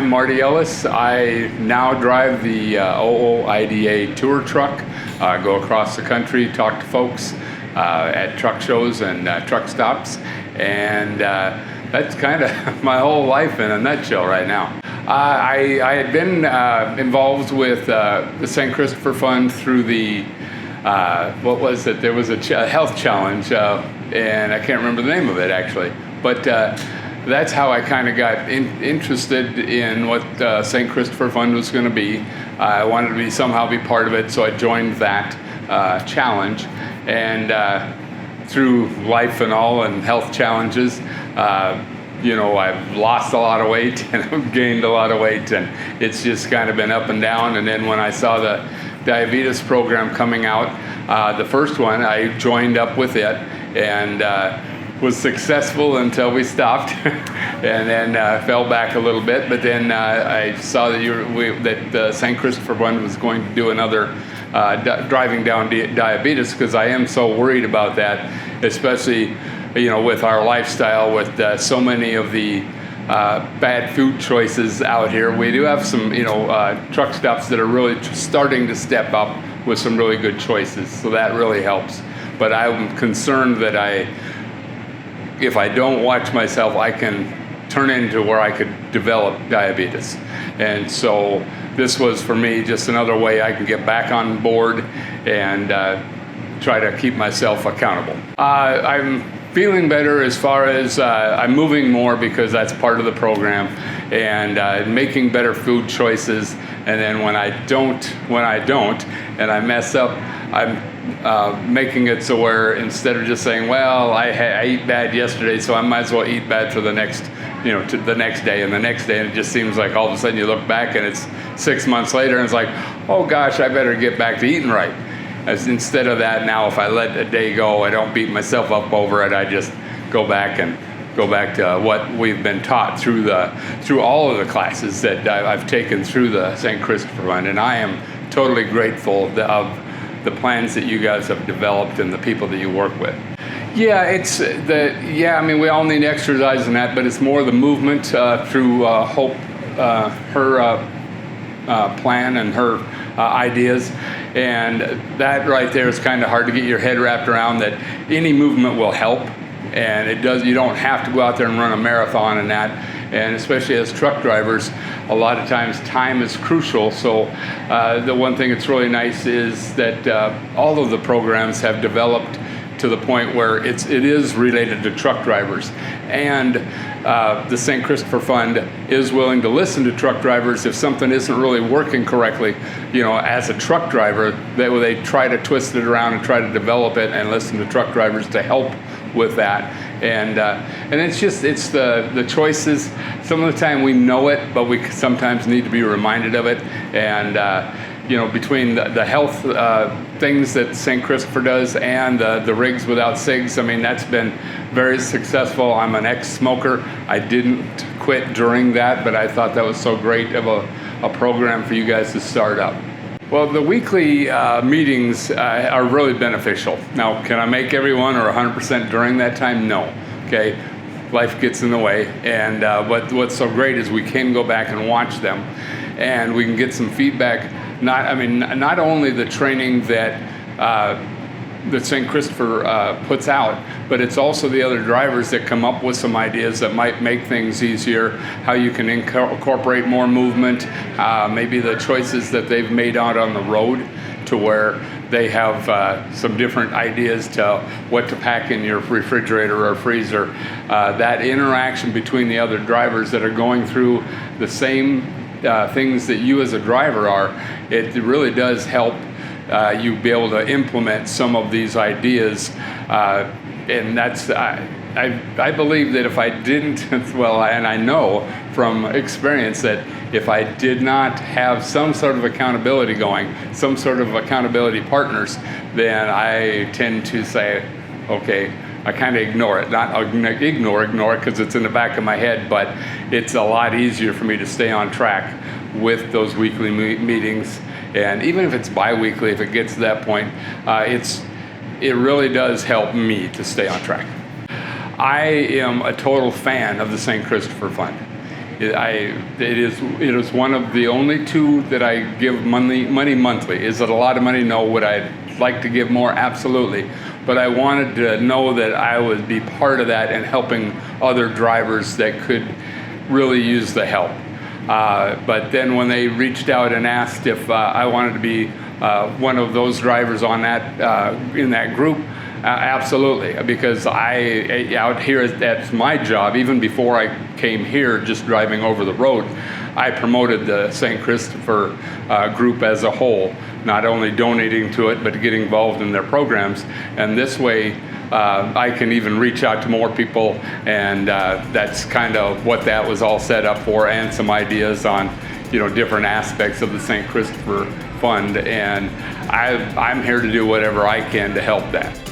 I'm Marty Ellis. I now drive the OOIDA tour truck, go across the country, talk to folks at truck shows and truck stops, and that's kind of my whole life in a nutshell right now. I had been involved with the St. Christopher Fund through the, what was it? There was a health challenge, and I can't remember the name of it actually, but that's how I kind of got interested in what St. Christopher Fund was going to be. I wanted to somehow be part of it, so I joined that challenge. And through life and all and health challenges, you know, I've lost a lot of weight and I've gained a lot of weight, and it's just kind of been up and down. And then when I saw the diabetes program coming out, the first one, I joined up with it and was successful until we stopped, and then fell back a little bit. But then I saw that the St. Christopher Fund was going to do another driving down diabetes, because I am so worried about that, especially with our lifestyle, with so many of the bad food choices out here. We do have some truck stops that are really starting to step up with some really good choices, so that really helps. But I'm concerned that if I don't watch myself, I can turn into where I could develop diabetes. And so this was, for me, just another way I can get back on board and try to keep myself accountable. I'm feeling better as far as I'm moving more, because that's part of the program, and making better food choices. And then when I don't and I mess up, I'm making it so where instead of just saying, well, I ate bad yesterday, so I might as well eat bad for the next, to the next day and the next day. And it just seems like all of a sudden you look back and it's 6 months later and it's like, oh gosh, I better get back to eating right. As instead of that, now if I let a day go, I don't beat myself up over it. I just go back to what we've been taught through all of the classes that I've taken through the St. Christopher Fund. And I am totally grateful of the plans that you guys have developed and the people that you work with. Yeah, I mean, we all need exercise in that, but it's more the movement through Hope, her plan and her ideas. And that right there is kind of hard to get your head wrapped around, that any movement will help. And you don't have to go out there and run a marathon and that. And especially as truck drivers, a lot of times time is crucial. So the one thing that's really nice is that all of the programs have developed to the point where it is related to truck drivers. And the St. Christopher Fund is willing to listen to truck drivers if something isn't really working correctly. As a truck driver, they try to twist it around and try to develop it and listen to truck drivers to help with that. And it's the choices. Some of the time we know it, but we sometimes need to be reminded of it. And between the health things that St. Christopher does and the rigs without cigs, I mean, that's been very successful. I'm an ex-smoker. I didn't quit during that, but I thought that was so great of a program for you guys to start up. Well, the weekly meetings are really beneficial. Now, can I make everyone or 100% during that time? No. Okay, life gets in the way. And but what's so great is we can go back and watch them, and we can get some feedback. Not only the training that St. Christopher puts out, but it's also the other drivers that come up with some ideas that might make things easier, how you can incorporate more movement, maybe the choices that they've made out on the road, to where they have some different ideas to what to pack in your refrigerator or freezer. That interaction between the other drivers that are going through the same things that you as a driver are, it really does help you be able to implement some of these ideas. And that's, I believe that if I didn't, well, and I know from experience that if I did not have some sort of accountability going, some sort of accountability partners, then I tend to say, okay, I kind of ignore it. Not ignore it because it's in the back of my head, but it's a lot easier for me to stay on track with those weekly meetings. And even if it's bi-weekly, if it gets to that point, it really does help me to stay on track. I am a total fan of the St. Christopher Fund. It is one of the only two that I give money monthly. Is it a lot of money? No. Would I like to give more? Absolutely. But I wanted to know that I would be part of that and helping other drivers that could really use the help. But then when they reached out and asked if I wanted to be one of those drivers on that in that group, absolutely, because out here, that's my job. Even before I came here, just driving over the road, I promoted the St. Christopher group as a whole, not only donating to it, but getting involved in their programs. And this way, I can even reach out to more people, and that's kind of what that was all set up for, and some ideas on, different aspects of the St. Christopher Fund. And I'm here to do whatever I can to help that.